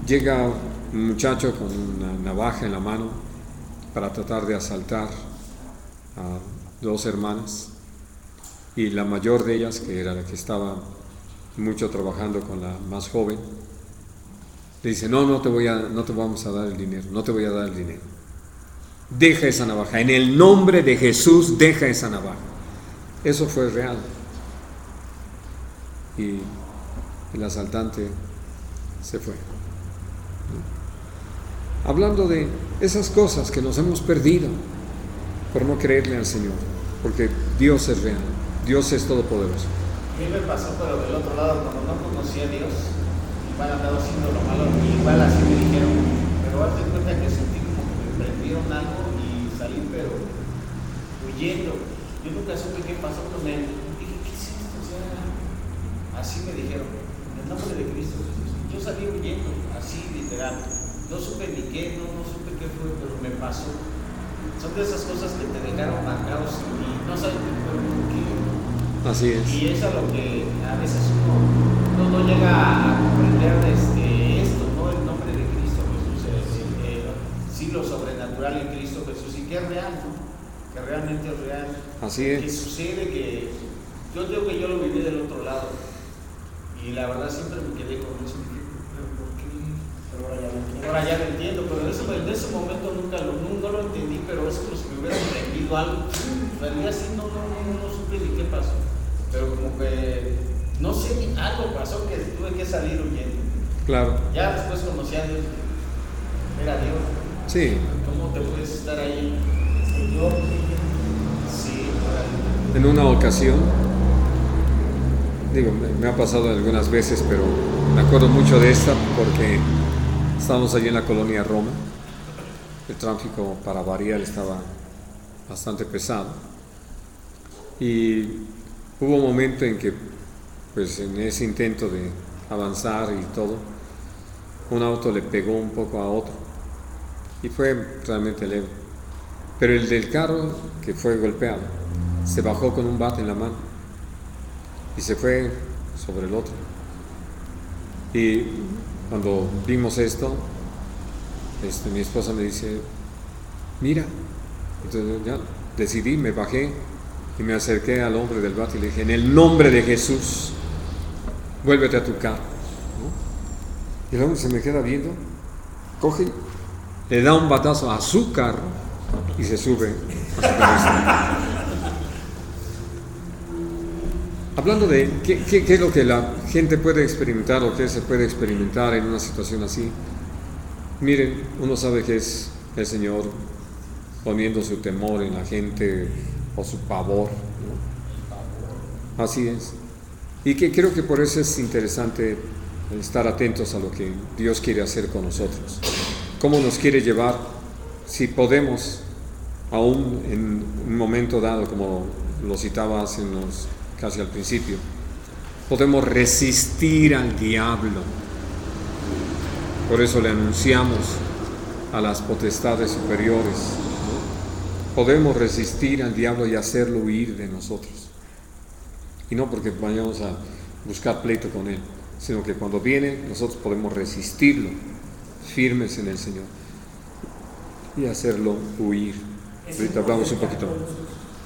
llega un muchacho con una navaja en la mano para tratar de asaltar a dos hermanas, y la mayor de ellas, que era la que estaba mucho trabajando con la más joven, le dice: no te vamos a dar el dinero, no te voy a dar el dinero. Deja esa navaja, en el nombre de Jesús, deja esa navaja. Eso fue real. Y el asaltante se fue. Hablando de esas cosas que nos hemos perdido por no creerle al Señor, porque Dios es real, Dios es todopoderoso. A mí me pasó, pero del otro lado, cuando no conocía a Dios, igual andaba haciendo lo malo, igual así me dijeron, pero hazte cuenta que sentí como que me prendieron algo y salí, pero huyendo. Yo nunca supe qué pasó con él. Dije, ¿qué es esto? O sea, así me dijeron, en el nombre de Cristo Jesús. Yo salí huyendo, así literal. No supe ni qué, no supe qué fue, pero me pasó. Son de esas cosas que te dejaron marcados y no sabes por qué. Así es. Y es a lo que a veces uno no llega a comprender esto, ¿no? El nombre de Cristo Jesús, sí, lo sobrenatural en Cristo Jesús, y que es real, ¿no? Que realmente es real. Así es. Que sucede que yo digo que yo lo viví del otro lado, y la verdad siempre me quedé con eso. ¿Pero por qué? Ahora ya lo entiendo, pero en ese momento no lo entendí, pero es como si me hubiera aprendido algo. Salí así, no supe ni qué pasó. Pero como que, no sé, algo pasó que tuve que salir huyendo. Claro. Ya después conocí a Dios. Era Dios. Sí. ¿Cómo te puedes estar ahí? Señor. Sí, En una ocasión, me ha pasado algunas veces, pero me acuerdo mucho de esta porque estábamos allí en la colonia Roma. El tráfico, para variar, estaba bastante pesado. Y hubo un momento en que, pues en ese intento de avanzar y todo, un auto le pegó un poco a otro. Y fue realmente leve. Pero el del carro, que fue golpeado, se bajó con un bate en la mano y se fue sobre el otro. Y cuando vimos esto, mi esposa me dice: mira. Entonces ya decidí, me bajé y me acerqué al hombre del bate y le dije: en el nombre de Jesús, vuélvete a tu carro, ¿no? Y el hombre se me queda viendo, coge, le da un batazo a su carro y se sube a su cabeza. Hablando de qué es lo que la gente puede experimentar o qué se puede experimentar en una situación así, miren, uno sabe que es el Señor poniendo su temor en la gente o su pavor, ¿no? Así es. Y que creo que por eso es interesante estar atentos a lo que Dios quiere hacer con nosotros. Cómo nos quiere llevar, si podemos, aún en un momento dado, como lo citaba casi al principio, podemos resistir al diablo. Por eso le anunciamos a las potestades superiores, ¿no? Podemos resistir al diablo y hacerlo huir de nosotros. Y no porque vayamos a buscar pleito con él, sino que cuando viene nosotros podemos resistirlo, firmes en el Señor, y hacerlo huir. Ahorita hablamos un poquito.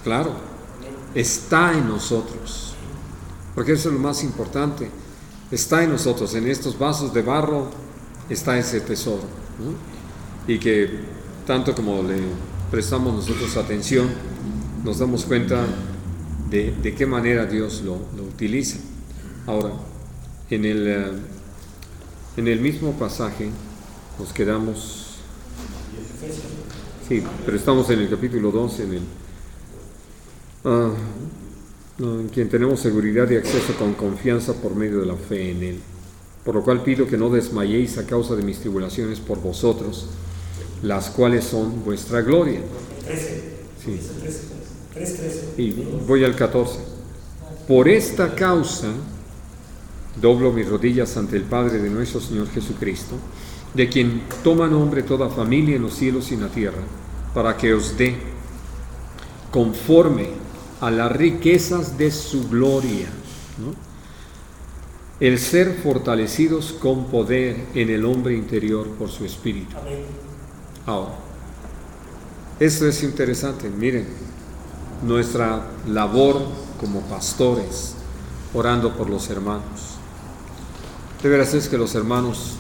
Claro, está en nosotros, porque eso es lo más importante. Está en nosotros, en estos vasos de barro está ese tesoro, ¿no? Y que tanto como le prestamos nosotros atención, nos damos cuenta de qué manera Dios lo utiliza. Ahora, en el mismo pasaje nos quedamos, sí, pero estamos en el capítulo 12, en quien tenemos seguridad y acceso con confianza por medio de la fe en Él. Por lo cual pido que no desmayéis a causa de mis tribulaciones por vosotros, las cuales son vuestra gloria. 13. Sí. 3:13. Y voy al 14. Por esta causa doblo mis rodillas ante el Padre de nuestro Señor Jesucristo, de quien toma nombre toda familia en los cielos y en la tierra, para que os dé, conforme a las riquezas de su gloria, ¿no?, el ser fortalecidos con poder en el hombre interior por su Espíritu. Amén. Ahora, esto es interesante. Miren, nuestra labor como pastores, orando por los hermanos. De veras es que los hermanos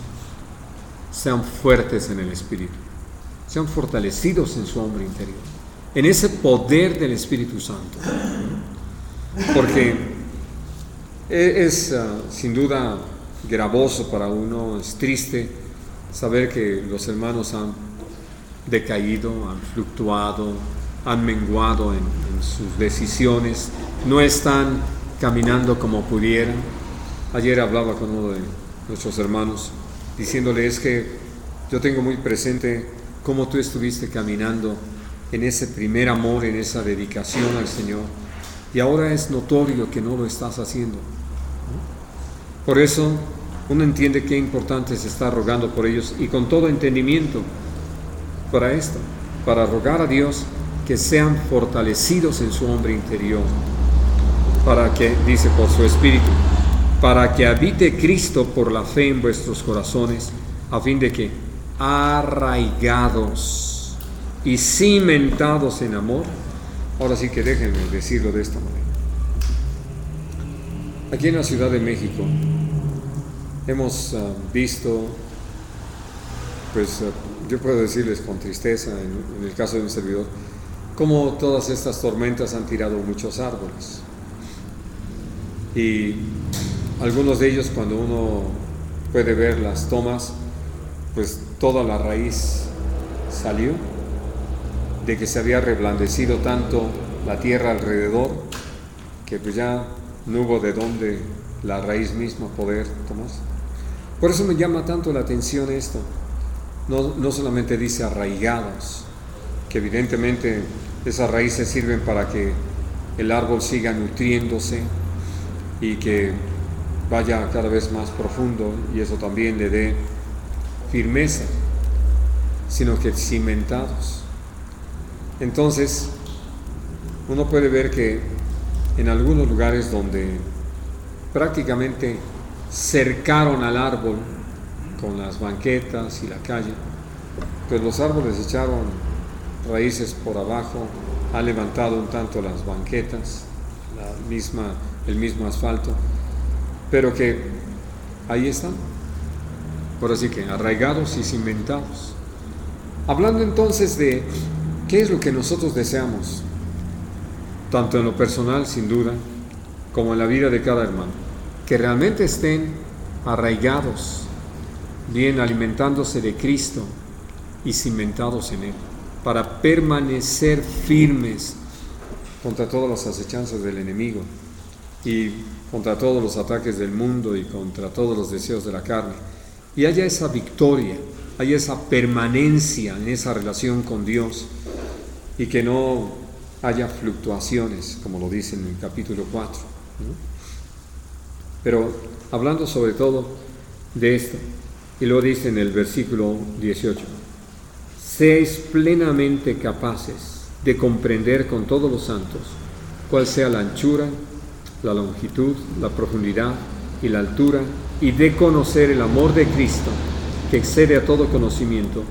sean fuertes en el Espíritu, sean fortalecidos en su hombre interior, en ese poder del Espíritu Santo. Porque es sin duda gravoso para uno, es triste saber que los hermanos han decaído, han fluctuado, han menguado en sus decisiones, no están caminando como pudieran. Ayer hablaba con uno de nuestros hermanos, diciéndole: es que yo tengo muy presente cómo tú estuviste caminando en ese primer amor, en esa dedicación al Señor, y ahora es notorio que no lo estás haciendo. Por eso uno entiende qué importante es estar rogando por ellos, y con todo entendimiento para esto, para rogar a Dios que sean fortalecidos en su hombre interior, para que, dice, por su Espíritu, para que habite Cristo por la fe en vuestros corazones, a fin de que, arraigados y cimentados en amor. Ahora sí que déjenme decirlo de esta manera. Aquí en la Ciudad de México hemos visto, pues yo puedo decirles con tristeza, en el caso de un servidor, cómo todas estas tormentas han tirado muchos árboles. Y algunos de ellos, cuando uno puede ver las tomas, pues toda la raíz salió, de que se había reblandecido tanto la tierra alrededor, que pues ya no hubo de dónde la raíz misma poder tomarse. Por eso me llama tanto la atención esto. No solamente dice arraigados, que evidentemente esas raíces sirven para que el árbol siga nutriéndose y que vaya cada vez más profundo, y eso también le dé firmeza, sino que cimentados. Entonces, uno puede ver que en algunos lugares donde prácticamente cercaron al árbol con las banquetas y la calle, pues los árboles echaron raíces por abajo, han levantado un tanto las banquetas, el mismo asfalto, pero que ahí están, por así que arraigados y cimentados. Hablando entonces de qué es lo que nosotros deseamos, tanto en lo personal, sin duda, como en la vida de cada hermano, que realmente estén arraigados, bien alimentándose de Cristo y cimentados en Él, para permanecer firmes contra todas las acechanzas del enemigo y contra todos los ataques del mundo y contra todos los deseos de la carne, y haya esa victoria, haya esa permanencia en esa relación con Dios, y que no haya fluctuaciones, como lo dice en el capítulo 4, ¿no? Pero hablando sobre todo de esto, y lo dice en el versículo 18: seáis plenamente capaces de comprender con todos los santos cuál sea la anchura, la longitud, la profundidad y la altura, y de conocer el amor de Cristo, que excede a todo conocimiento,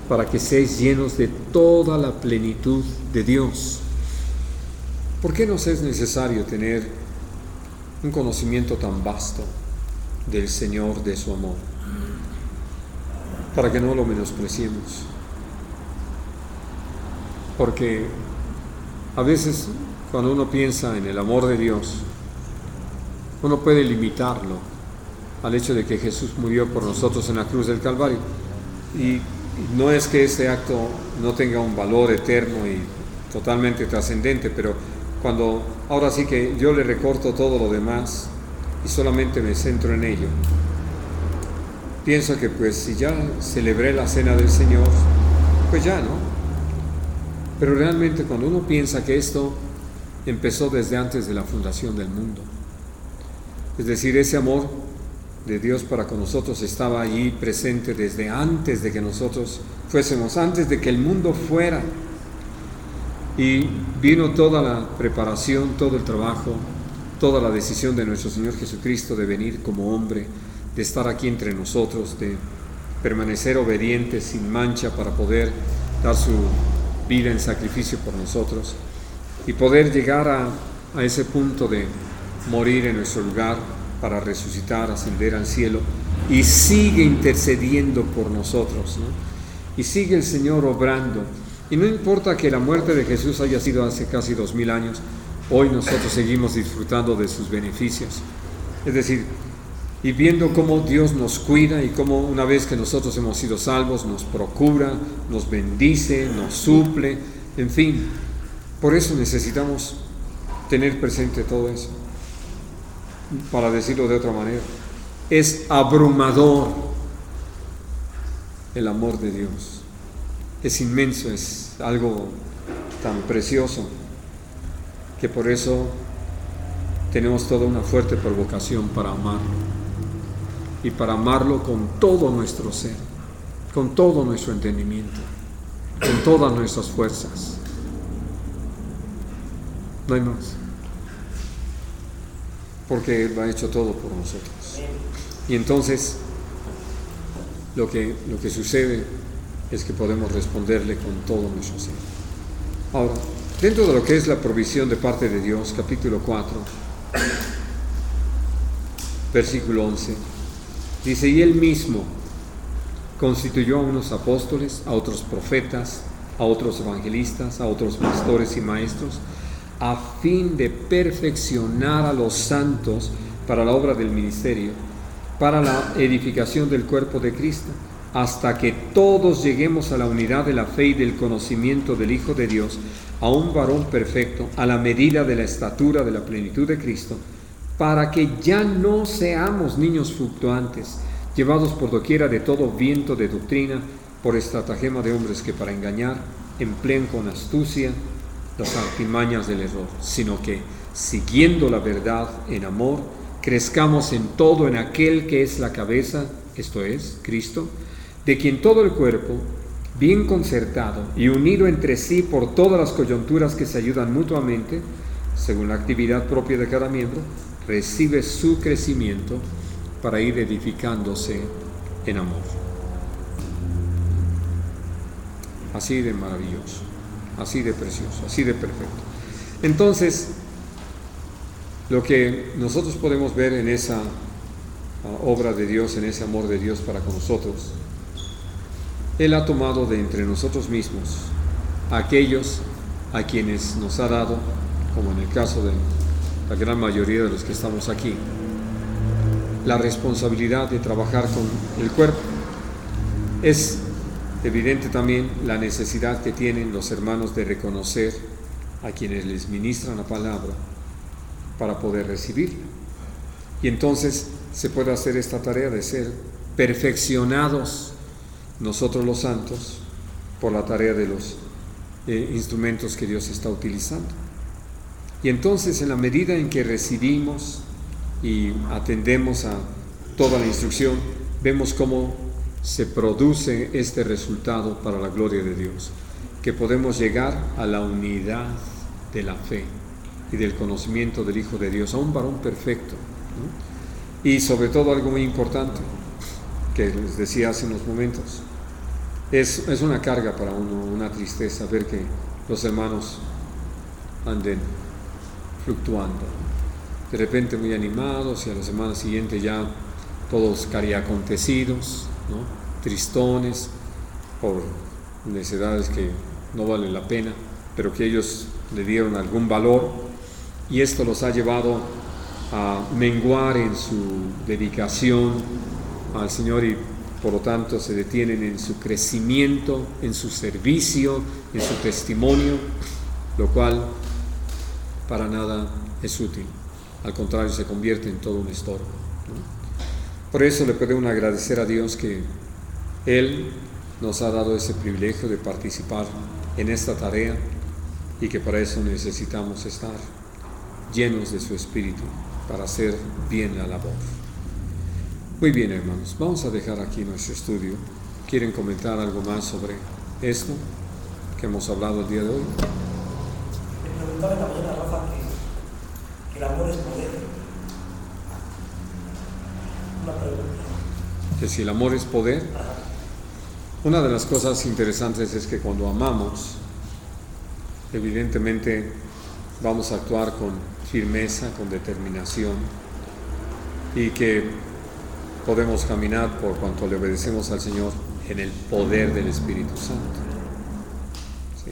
para que seáis llenos de toda la plenitud de Dios. ¿Por qué nos es necesario tener un conocimiento tan vasto del Señor, de su amor? Para que no lo menospreciemos. Porque a veces cuando uno piensa en el amor de Dios, uno puede limitarlo al hecho de que Jesús murió por nosotros en la cruz del Calvario. Y no es que este acto no tenga un valor eterno y totalmente trascendente, pero cuando ahora sí que yo le recorto todo lo demás y solamente me centro en ello, pienso que pues si ya celebré la cena del Señor, pues ya, ¿no? Pero realmente cuando uno piensa que esto empezó desde antes de la fundación del mundo, es decir, ese amor de Dios para con nosotros estaba allí presente desde antes de que nosotros fuésemos, antes de que el mundo fuera. Y vino toda la preparación, todo el trabajo, toda la decisión de nuestro Señor Jesucristo de venir como hombre, de estar aquí entre nosotros, de permanecer obediente, sin mancha, para poder dar su vida en sacrificio por nosotros y poder llegar a ese punto de morir en nuestro lugar para resucitar, ascender al cielo, y sigue intercediendo por nosotros, ¿no? Y sigue el Señor obrando. Y no importa que la muerte de Jesús haya sido hace casi 2000 años, hoy nosotros seguimos disfrutando de sus beneficios. Es decir, y viendo cómo Dios nos cuida y cómo una vez que nosotros hemos sido salvos, nos procura, nos bendice, nos suple, en fin. Por eso necesitamos tener presente todo eso. Para decirlo de otra manera, es abrumador el amor de Dios. Es inmenso, es algo tan precioso que por eso tenemos toda una fuerte provocación para amarlo, y para amarlo con todo nuestro ser, con todo nuestro entendimiento, con todas nuestras fuerzas. No hay más, porque Él lo ha hecho todo por nosotros. Y entonces lo que sucede es que podemos responderle con todo nuestro ser. Ahora, dentro de lo que es la provisión de parte de Dios, capítulo 4, versículo 11, dice: y Él mismo constituyó a unos apóstoles, a otros profetas, a otros evangelistas, a otros pastores y maestros, a fin de perfeccionar a los santos para la obra del ministerio, para la edificación del cuerpo de Cristo, hasta que todos lleguemos a la unidad de la fe y del conocimiento del Hijo de Dios, a un varón perfecto, a la medida de la estatura de la plenitud de Cristo, para que ya no seamos niños fluctuantes, llevados por doquiera de todo viento de doctrina, por estratagema de hombres que para engañar emplean con astucia las artimañas del error, sino que, siguiendo la verdad en amor, crezcamos en todo en aquel que es la cabeza, esto es, Cristo, de quien todo el cuerpo, bien concertado y unido entre sí por todas las coyunturas que se ayudan mutuamente, según la actividad propia de cada miembro, recibe su crecimiento para ir edificándose en amor. Así de maravilloso, así de precioso, así de perfecto. Entonces, lo que nosotros podemos ver en esa obra de Dios, en ese amor de Dios para con nosotros, Él ha tomado de entre nosotros mismos a aquellos a quienes nos ha dado, como en el caso de la gran mayoría de los que estamos aquí, la responsabilidad de trabajar con el cuerpo. Es evidente también la necesidad que tienen los hermanos de reconocer a quienes les ministran la palabra para poder recibirla. Y entonces se puede hacer esta tarea de ser perfeccionados nosotros los santos por la tarea de los instrumentos que Dios está utilizando. Y entonces, en la medida en que recibimos y atendemos a toda la instrucción, vemos cómo se produce este resultado para la gloria de Dios, que podemos llegar a la unidad de la fe y del conocimiento del Hijo de Dios, a un varón perfecto, ¿no? Y sobre todo algo muy importante, que les decía hace unos momentos, es una carga para uno, una tristeza ver que los hermanos anden fluctuando, de repente muy animados y a la semana siguiente ya todos cariacontecidos, ¿no? Tristones por necesidades que no valen la pena, pero que ellos le dieron algún valor, y esto los ha llevado a menguar en su dedicación al Señor y por lo tanto se detienen en su crecimiento, en su servicio, en su testimonio, lo cual para nada es útil. Al contrario, se convierte en todo un estorbo, ¿no? Por eso le podemos agradecer a Dios que Él nos ha dado ese privilegio de participar en esta tarea y que para eso necesitamos estar llenos de su Espíritu para hacer bien la labor. Muy bien, hermanos, vamos a dejar aquí nuestro estudio. ¿Quieren comentar algo más sobre esto que hemos hablado el día de hoy? Me preguntaba en la mañana, Rafa, que el amor es poder. Una pregunta. Que si el amor es poder. Una de las cosas interesantes es que cuando amamos, evidentemente vamos a actuar con firmeza, con determinación, y que podemos caminar por cuanto le obedecemos al Señor en el poder del Espíritu Santo. Sí.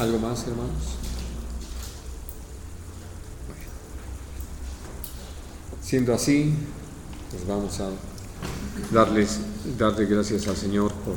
¿Algo más, hermanos? Bueno. Siendo así, pues vamos a darle gracias al Señor por